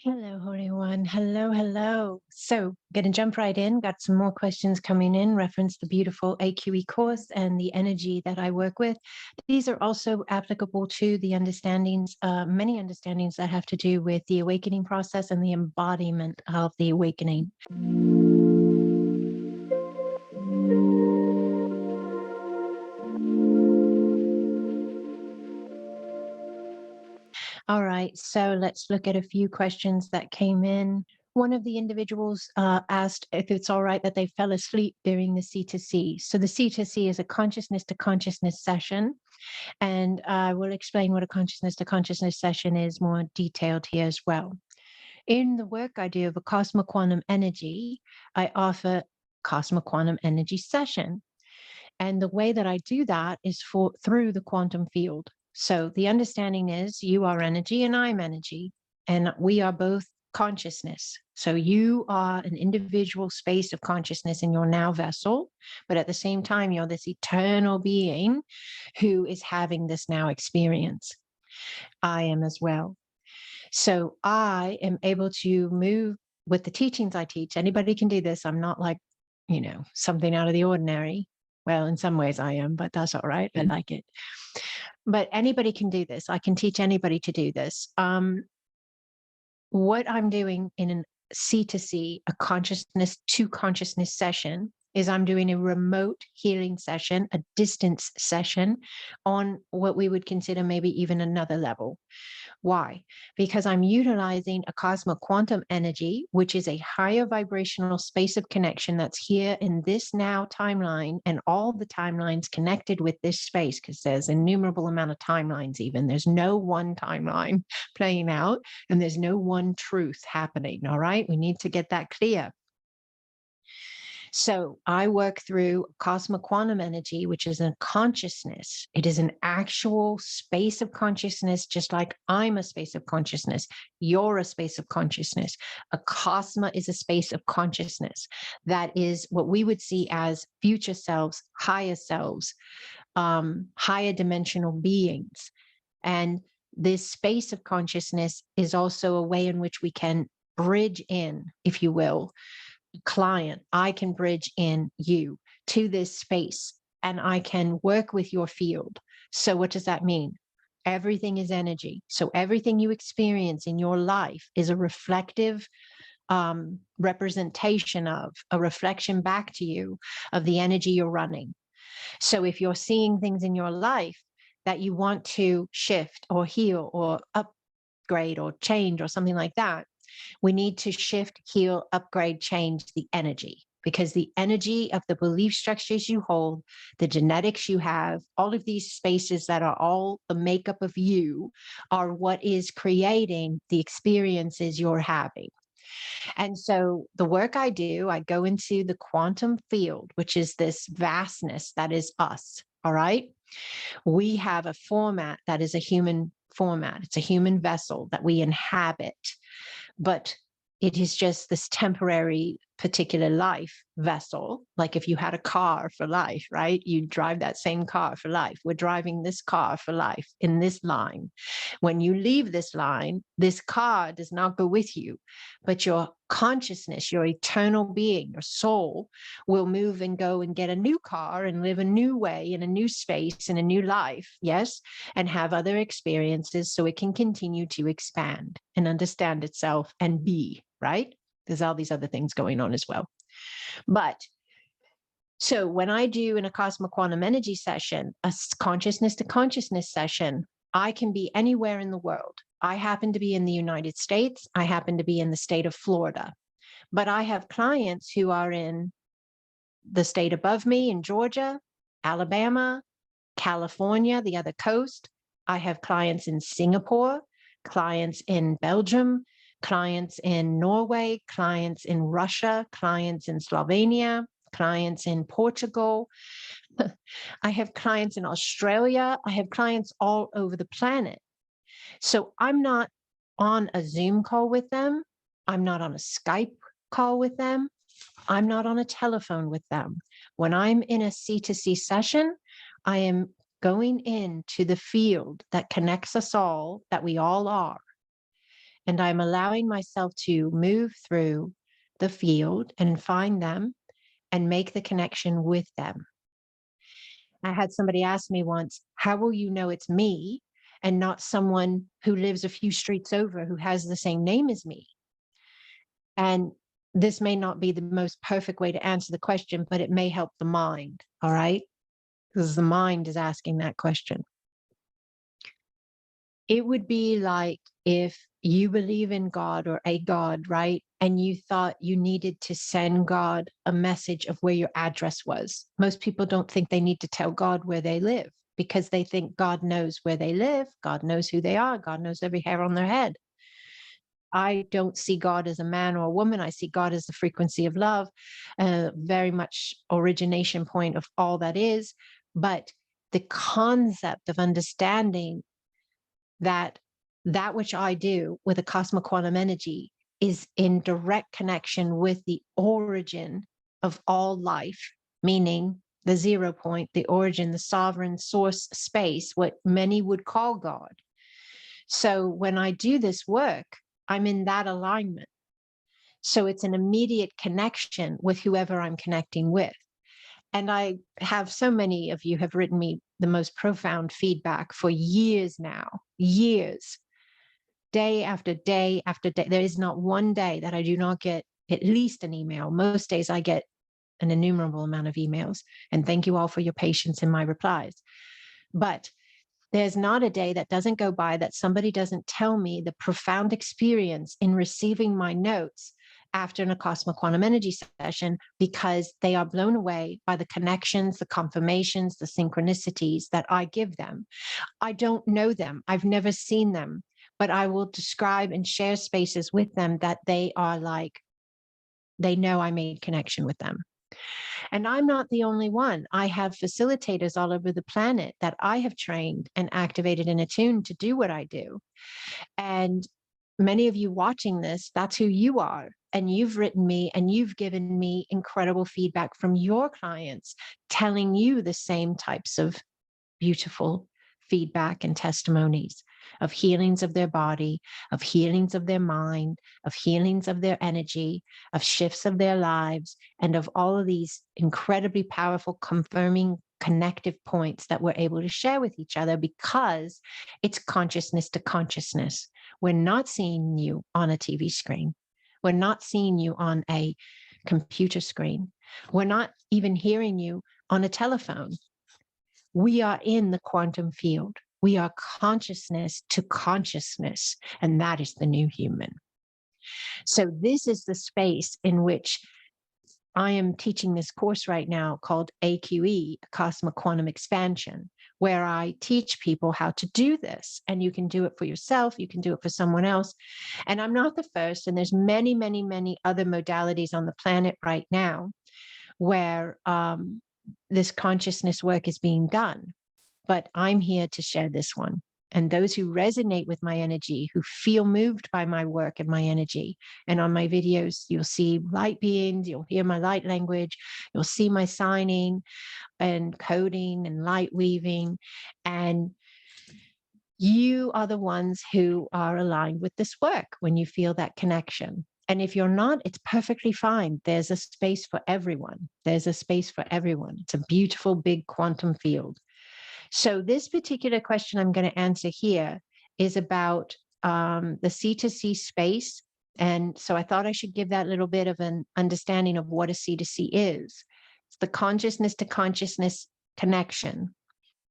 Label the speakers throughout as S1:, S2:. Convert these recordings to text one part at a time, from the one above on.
S1: Hello, Holy One. Hello, hello. So, going to jump right in. Got some more questions coming in. Reference the beautiful AQE course and the energy that I work with. These are also applicable to the understandings, many understandings that have to do with the awakening process and the embodiment of the awakening. All right, so let's look at a few questions that came in. One of the individuals asked if it's all right that they fell asleep during the C2C. So the C2C is a consciousness to consciousness session. And I will explain what a consciousness to consciousness session is more detailed here as well. In the work I do of ACASMA Quantum Energy, I offer ACASMA Quantum Energy session. And the way that I do that is through the quantum field. So the understanding is you are energy and I'm energy, and we are both consciousness. So you are an individual space of consciousness in your now vessel, but at the same time, you're this eternal being who is having this now experience. I am as well. So I am able to move with the teachings I teach. Anybody can do this. I'm not like, something out of the ordinary. Well, in some ways I am, but that's all right. I like it. But anybody can do this. I can teach anybody to do this. What I'm doing in a C2C, a consciousness to consciousness session, is I'm doing a remote healing session, a distance session on what we would consider maybe even another level. Why? Because I'm utilizing ACASMA Quantum Energy, which is a higher vibrational space of connection that's here in this now timeline and all the timelines connected with this space, because there's innumerable amount of timelines even. There's no one timeline playing out and there's no one truth happening, all right? We need to get that clear. So I work through ACASMA Quantum Energy, which is a consciousness. It is an actual space of consciousness, just like I'm a space of consciousness. You're a space of consciousness. ACASMA is a space of consciousness. That is what we would see as future selves, higher dimensional beings. And this space of consciousness is also a way in which we can bridge in, if you will, client, I can bridge in you to this space and I can work with your field. So what does that mean? Everything is energy. So everything you experience in your life is a reflective representation of, a reflection back to you of the energy you're running. So if you're seeing things in your life that you want to shift or heal or upgrade or change or something like that, we need to shift, heal, upgrade, change the energy, because the energy of the belief structures you hold, the genetics you have, all of these spaces that are all the makeup of you are what is creating the experiences you're having. And so the work I do, I go into the quantum field, which is this vastness that is us. All right. We have a format that is a human format. It's a human vessel that we inhabit. But it is just this temporary particular life vessel. Like if you had a car for life, right? You drive that same car for life. We're driving this car for life in this line. When you leave this line, this car does not go with you, but your consciousness, your eternal being, your soul will move and go and get a new car and live a new way in a new space in a new life. Yes. And have other experiences so it can continue to expand and understand itself and be, right? There's all these other things going on as well. But so when I do in ACASMA Quantum Energy session, a consciousness to consciousness session, I can be anywhere in the world. I happen to be in the United States. I happen to be in the state of Florida. But I have clients who are in the state above me in Georgia, Alabama, California, the other coast. I have clients in Singapore, clients in Belgium, clients in Norway, clients in Russia, clients in Slovenia, clients in Portugal. I have clients in Australia. I have clients all over the planet. So I'm not on a Zoom call with them. I'm not on a Skype call with them. I'm not on a telephone with them. When I'm in a C2C session, I am going into the field that connects us all, that we all are. and I'm allowing myself to move through the field and find them and make the connection with them. I had somebody ask me once, how will you know it's me and not someone who lives a few streets over who has the same name as me? And this may not be the most perfect way to answer the question, but it may help the mind, all right? Because the mind is asking that question. It would be like if you believe in God or a God, right? And you thought you needed to send God a message of where your address was. Most people don't think they need to tell God where they live because they think God knows where they live. God knows who they are. God knows every hair on their head. I don't see God as a man or a woman. I see God as the frequency of love, very much origination point of all that is. But the concept of understanding that that which I do with ACASMA Quantum Energy is in direct connection with the origin of all life, meaning the 0 point, the origin, the sovereign source space, what many would call God. So when I do this work, I'm in that alignment. So it's an immediate connection with whoever I'm connecting with. And I have so many of you have written me the most profound feedback for years now, years, day after day after day. There is not one day that I do not get at least an email. Most days I get an innumerable amount of emails. And thank you all for your patience in my replies. But there's not a day that doesn't go by that somebody doesn't tell me the profound experience in receiving my notes after an ACASMA Quantum Energy session, because they are blown away by the connections, the confirmations, the synchronicities that I give them. I don't know them. I've never seen them, but I will describe and share spaces with them that they are like, they know I made connection with them. And I'm not the only one. I have facilitators all over the planet that I have trained and activated and attuned to do what I do. And many of you watching this, that's who you are. And you've written me and you've given me incredible feedback from your clients, telling you the same types of beautiful feedback and testimonies of healings of their body, of healings of their mind, of healings of their energy, of shifts of their lives, and of all of these incredibly powerful, confirming, connective points that we're able to share with each other because it's consciousness to consciousness. We're not seeing you on a TV screen. We're not seeing you on a computer screen. We're not even hearing you on a telephone. We are in the quantum field. We are consciousness to consciousness, and that is the new human. So this is the space in which I am teaching this course right now called AQE, ACASMA Quantum Expansion, where I teach people how to do this. And you can do it for yourself. You can do it for someone else. And I'm not the first. And there's many, many, many other modalities on the planet right now where this consciousness work is being done. But I'm here to share this one. And those who resonate with my energy, who feel moved by my work and my energy, and on my videos, you'll see light beings, you'll hear my light language, you'll see my signing and coding and light weaving. And you are the ones who are aligned with this work when you feel that connection. And if you're not, it's perfectly fine. There's a space for everyone. There's a space for everyone. It's a beautiful, big quantum field. So this particular question I'm going to answer here is about the C2C space. And so I thought I should give that little bit of an understanding of what a C2C is. It's the consciousness to consciousness connection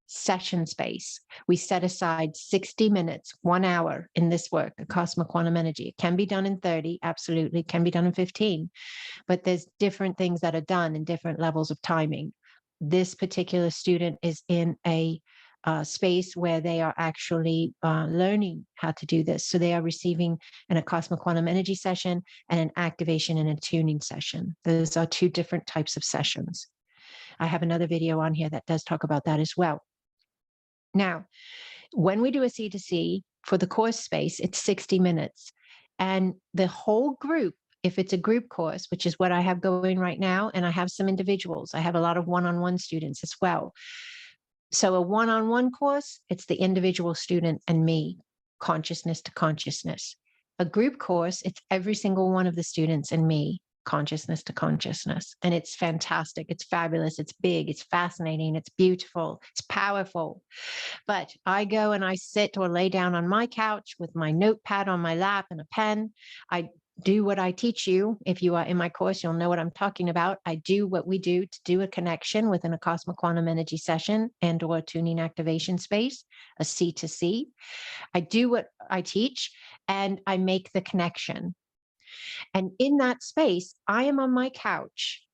S1: session space. We set aside 60 minutes, 1 hour in this work, ACASMA Quantum Energy. It can be done in 30, absolutely. It can be done in 15, but there's different things that are done in different levels of timing. This particular student is in a space where they are actually learning how to do this. So they are receiving an ACASMA Quantum Energy session and an activation and a tuning session. Those are two different types of sessions. I have another video on here that does talk about that as well. Now, when we do a C2C for the course space, it's 60 minutes. And the whole group, if it's a group course, which is what I have going right now, and I have some individuals, I have a lot of one-on-one students as well. So a one-on-one course, it's the individual student and me, consciousness to consciousness. A group course, it's every single one of the students and me, consciousness to consciousness. And it's fantastic. It's fabulous. It's big. It's fascinating. It's beautiful. It's powerful. But I go and I sit or lay down on my couch with my notepad on my lap and a pen. I do what I teach you. If you are in my course, you'll know what I'm talking about. I do what we do to do a connection within a ACASMA Quantum Energy session and or a tuning activation space, a C to C. I do what I teach and I make the connection. And in that space, I am on my couch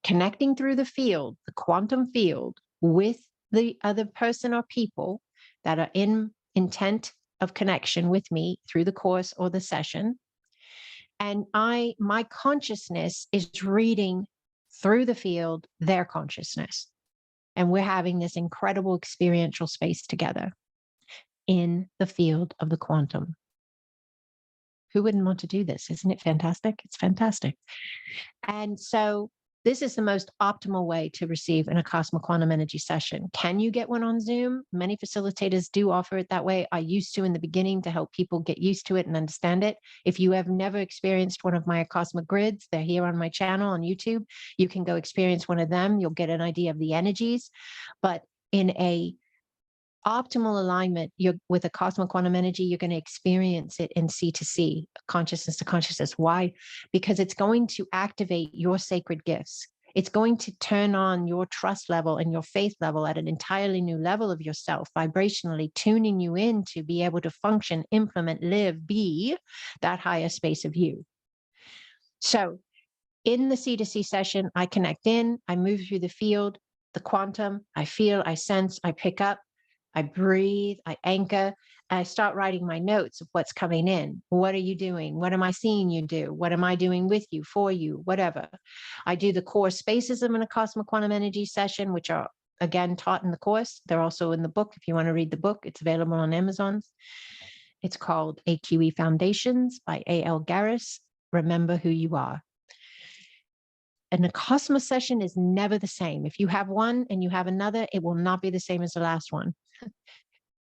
S1: connecting through the field, the quantum field, with the other person or people that are in intent of connection with me through the course or the session. And my consciousness is reading through the field their consciousness. And we're having this incredible experiential space together in the field of the quantum. Who wouldn't want to do this? Isn't it fantastic? It's fantastic. And so this is the most optimal way to receive an ACASMA Quantum Energy session. Can you get one on Zoom? Many facilitators do offer it that way. I used to in the beginning to help people get used to it and understand it. If you have never experienced one of my ACASMA grids, they're here on my channel on YouTube. You can go experience one of them. You'll get an idea of the energies. But in a optimal alignment with a cosmic quantum energy, you're going to experience it in C to C, consciousness to consciousness. Why? Because it's going to activate your sacred gifts. It's going to turn on your trust level and your faith level at an entirely new level of yourself, vibrationally tuning you in to be able to function, implement, live, be that higher space of you. So in the C to C session, I connect in, I move through the field, the quantum, I feel, I sense, I pick up, I breathe, I anchor, and I start writing my notes of what's coming in. What are you doing? What am I seeing you do? What am I doing with you, for you, whatever. I do the core spaces in a Cosmic Quantum Energy session, which are, again, taught in the course. They're also in the book. If you want to read the book, it's available on Amazon. It's called AQE Foundations by A.L. Garris. Remember who you are. And a ACASMA session is never the same. If you have one and you have another, it will not be the same as the last one.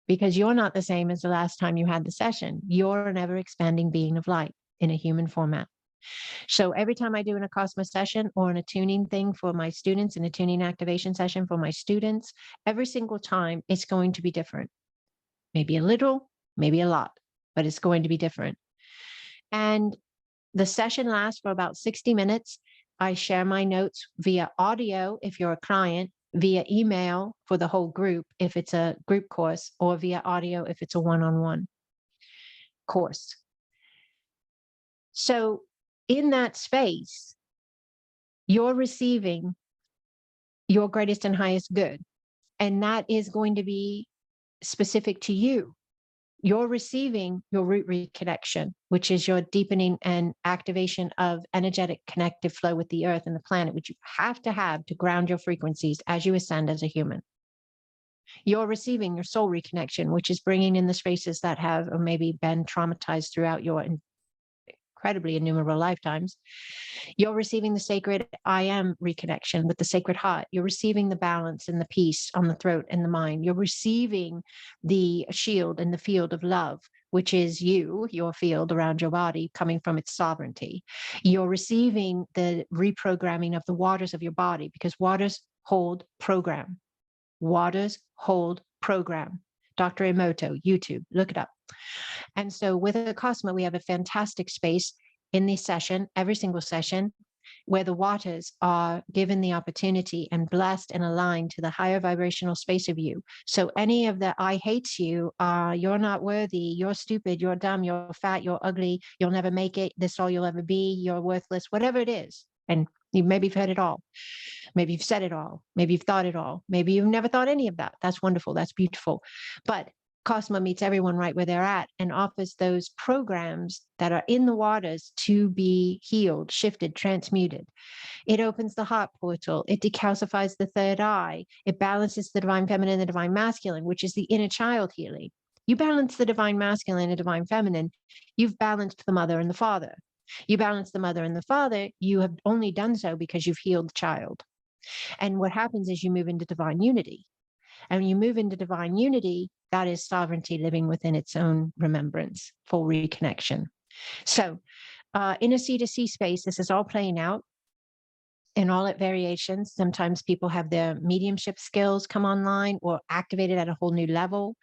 S1: Because you're not the same as the last time you had the session. You're an ever-expanding being of light in a human format. So every time I do an ACASMA session or an attuning thing for my students, in a tuning activation session for my students, every single time it's going to be different. Maybe a little, maybe a lot, but it's going to be different. And the session lasts for about 60 minutes. I share my notes via audio if you're a client, via email for the whole group if it's a group course, or via audio if it's a one-on-one course. So in that space, you're receiving your greatest and highest good, and that is going to be specific to you. You're receiving your root reconnection, which is your deepening and activation of energetic connective flow with the earth and the planet, which you have to ground your frequencies as you ascend as a human. You're receiving your soul reconnection, which is bringing in the spaces that have or maybe been traumatized throughout your incredibly innumerable lifetimes. You're receiving the sacred I am reconnection with the sacred heart. You're receiving the balance and the peace on the throat and the mind. You're receiving the shield and the field of love, which is you, your field around your body coming from its sovereignty. You're receiving the reprogramming of the waters of your body, because waters hold program. Waters hold program. Dr. Emoto, YouTube, look it up. And so with ACASMA, we have a fantastic space in the session, every single session, where the waters are given the opportunity and blessed and aligned to the higher vibrational space of you. So any of the I hate you, you're not worthy, you're stupid, you're dumb, you're fat, you're ugly, you'll never make it, this is all you'll ever be, you're worthless, whatever it is. And maybe you've heard it all. Maybe you've said it all. Maybe you've thought it all. Maybe you've never thought any of that. That's wonderful. That's beautiful. But ACASMA meets everyone right where they're at and offers those programs that are in the waters to be healed, shifted, transmuted. It opens the heart portal. It decalcifies the third eye. It balances the divine feminine and the divine masculine, which is the inner child healing. You balance the divine masculine and divine feminine, you've balanced the mother and the father. You balance the mother and the father, you have only done so because you've healed the child. And what happens is you move into divine unity. And when you move into divine unity, That is sovereignty living within its own remembrance, full reconnection. So in a C to C space, this is all playing out in all its variations. Sometimes people have their mediumship skills come online or activated at a whole new level,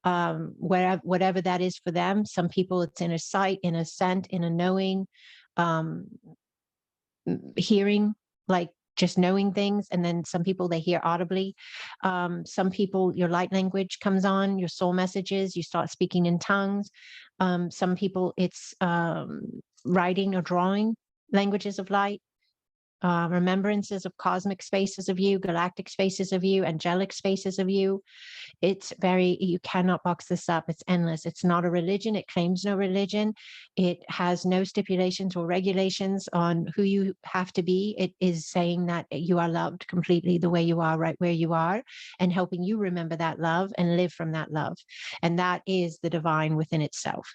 S1: whatever that is for them. Some people it's in a sight, in a scent, in a knowing, hearing, like just knowing things. And then some people, they hear audibly. Some people, your light language comes on, your soul messages, you start speaking in tongues. Some people, it's writing or drawing languages of light. Remembrances of cosmic spaces of you, galactic spaces of you, angelic spaces of you. It's you cannot box this up. It's endless. It's not a religion. It claims no religion. It has no stipulations or regulations on who you have to be. It is saying that you are loved completely the way you are, right where you are, and helping you remember that love and live from that love. And that is the divine within itself.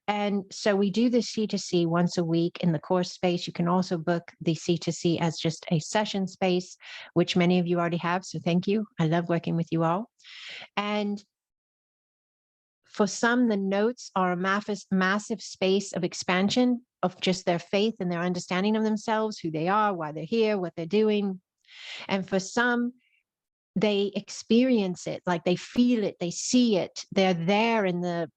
S1: And so we do the C2C once a week in the course space. You can also book the C2C as just a session space, which many of you already have. So thank you. I love working with you all. And for some, the notes are a massive space of expansion of just their faith and their understanding of themselves, who they are, why they're here, what they're doing. And for some, they experience it, like they feel it, they see it. They're there in the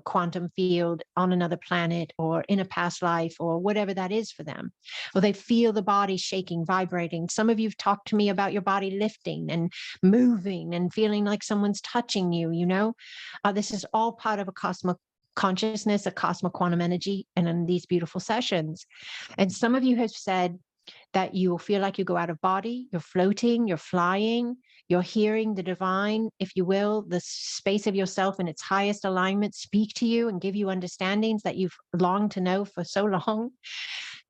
S1: quantum field on another planet or in a past life or whatever that is for them. Or they feel the body shaking, vibrating. Some of you've talked to me about your body lifting and moving and feeling like someone's touching you, this is all part of a cosmic consciousness, a ACASMA Quantum Energy, and in these beautiful sessions. And some of you have said that you will feel like you go out of body, you're floating, you're flying, you're hearing the divine, if you will, the space of yourself in its highest alignment speak to you and give you understandings that you've longed to know for so long.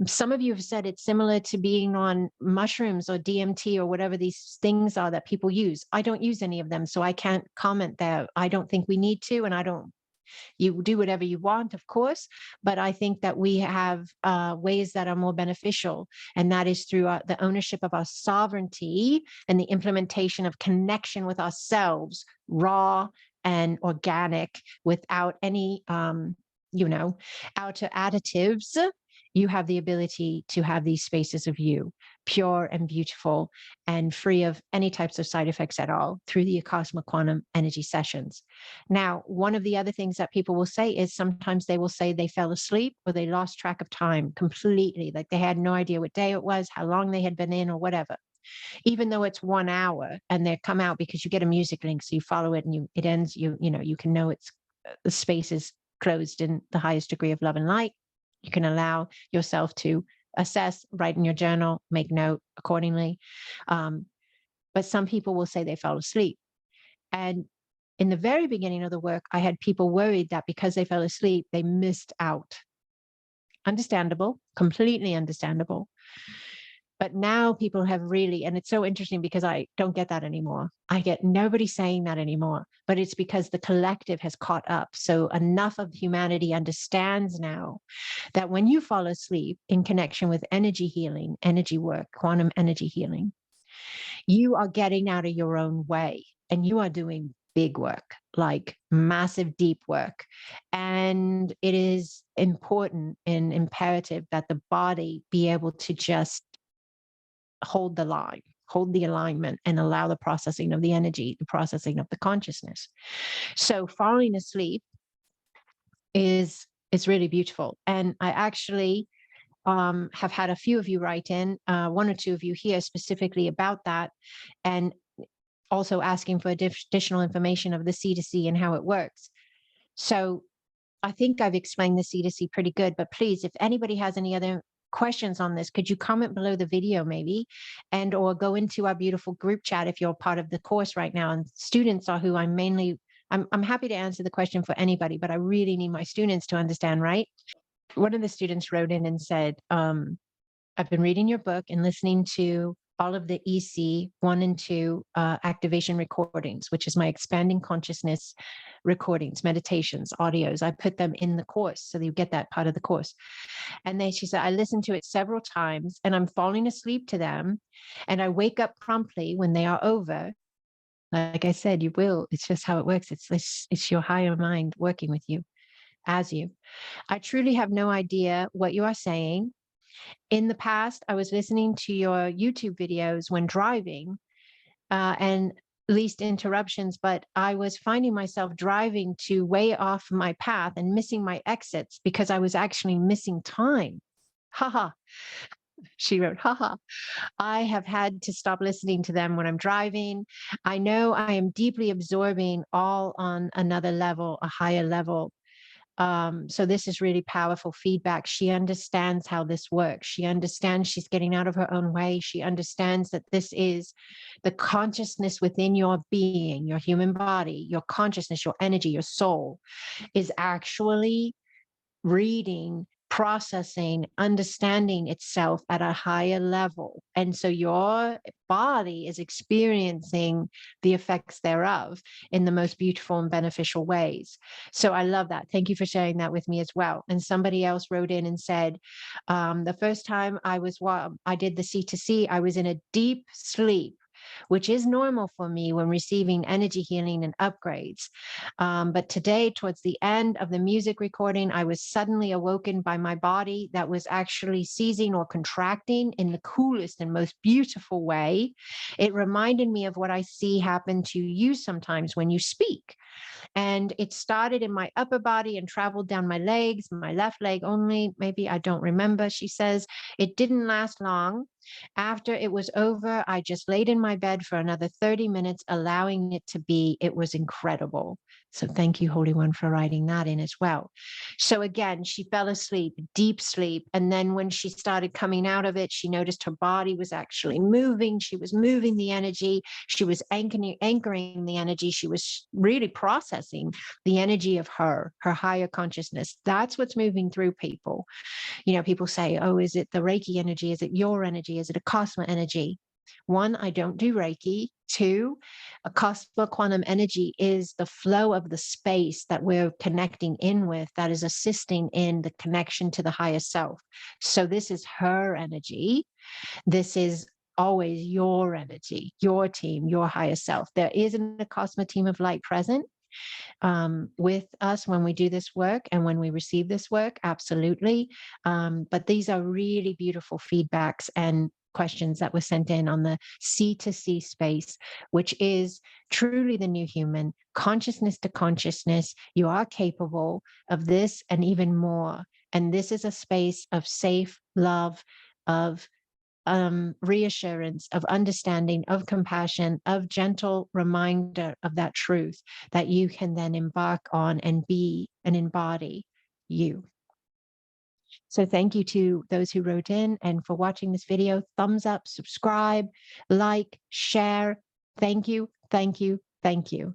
S1: Some of you have said it's similar to being on mushrooms or DMT or whatever these things are that people use. I don't use any of them, so I can't comment there. I don't think we need to, and you do whatever you want, of course, but I think that we have ways that are more beneficial, and that is through the ownership of our sovereignty and the implementation of connection with ourselves, raw and organic, without any, outer additives. You have the ability to have these spaces of you, pure and beautiful and free of any types of side effects at all, through the ACASMA Quantum Energy sessions. Now, one of the other things that people will say is sometimes they will say they fell asleep or they lost track of time completely, like they had no idea what day it was, how long they had been in or whatever, even though it's 1 hour, and they come out because you get a music link, so you follow it and it ends, you can know it's the space is closed in the highest degree of love and light. You can allow yourself to assess, write in your journal, make note accordingly. But some people will say they fell asleep. And in the very beginning of the work, I had people worried that because they fell asleep, they missed out. Understandable, completely understandable. But now people have really, and it's so interesting because I don't get that anymore. I get nobody saying that anymore, but it's because the collective has caught up. So enough of humanity understands now that when you fall asleep in connection with energy healing, energy work, quantum energy healing, you are getting out of your own way and you are doing big work, like massive, deep work. And it is important and imperative that the body be able to just hold the line, hold the alignment, and allow the processing of the energy, the processing of the consciousness. So falling asleep is really beautiful. And I actually have had a few of you write in, 1 or 2 of you here specifically about that, and also asking for additional information of the C2C and how it works. So I think I've explained the C2C pretty good, but please, if anybody has any other questions on this, could you comment below the video maybe, and or go into our beautiful group chat if you're part of the course right now. And students are who I'm happy to answer the question for anybody, but I really need my students to understand, right? One of the students wrote in and said, I've been reading your book and listening to all of the EC 1 and 2 activation recordings, which is my expanding consciousness recordings, meditations, audios. I put them in the course so that you get that part of the course. And then she said, I listened to it several times and I'm falling asleep to them. And I wake up promptly when they are over. Like I said, you will. It's just how it works. It's your higher mind working with you, as you. I truly have no idea what you are saying. In the past, I was listening to your YouTube videos when driving, and least interruptions, but I was finding myself driving to way off my path and missing my exits because I was actually missing time. Haha. She wrote, haha. I have had to stop listening to them when I'm driving. I know I am deeply absorbing all on another level, a higher level. So this is really powerful feedback. She understands how this works. She understands she's getting out of her own way. She understands that this is the consciousness within your being, your human body, your consciousness, your energy, your soul is actually reading, processing, understanding itself at a higher level. And so your body is experiencing the effects thereof in the most beautiful and beneficial ways. So I love that. Thank you for sharing that with me as well. And somebody else wrote in and said, the first time I did the C2C, I was in a deep sleep, which is normal for me when receiving energy healing and upgrades. But today, towards the end of the music recording, I was suddenly awoken by my body that was actually seizing or contracting in the coolest and most beautiful way. It reminded me of what I see happen to you sometimes when you speak. And it started in my upper body and traveled down my legs, my left leg only, maybe, I don't remember, she says. It didn't last long. After it was over, I just laid in my bed for another 30 minutes, allowing it to be. It was incredible. So thank you, Holy One, for writing that in as well. So again, she fell asleep, deep sleep. And then when she started coming out of it, she noticed her body was actually moving. She was moving the energy. She was anchoring the energy. She was really processing the energy of her higher consciousness. That's what's moving through people. People say, oh, is it the Reiki energy? Is it your energy? Is it ACASMA energy? One, I don't do Reiki. Two, ACASMA Quantum Energy is the flow of the space that we're connecting in with that is assisting in the connection to the higher self. So this is her energy. This is always your energy, your team, your higher self. There is an ACASMA team of light present with us when we do this work and when we receive this work, absolutely. But these are really beautiful feedbacks and questions that were sent in on the C2C space, which is truly the new human, consciousness to consciousness. You are capable of this and even more. And this is a space of safe love, of reassurance, of understanding, of compassion, of gentle reminder of that truth that you can then embark on and be and embody you. So thank you to those who wrote in and for watching this video. Thumbs up, subscribe, like, share. Thank you, thank you, thank you.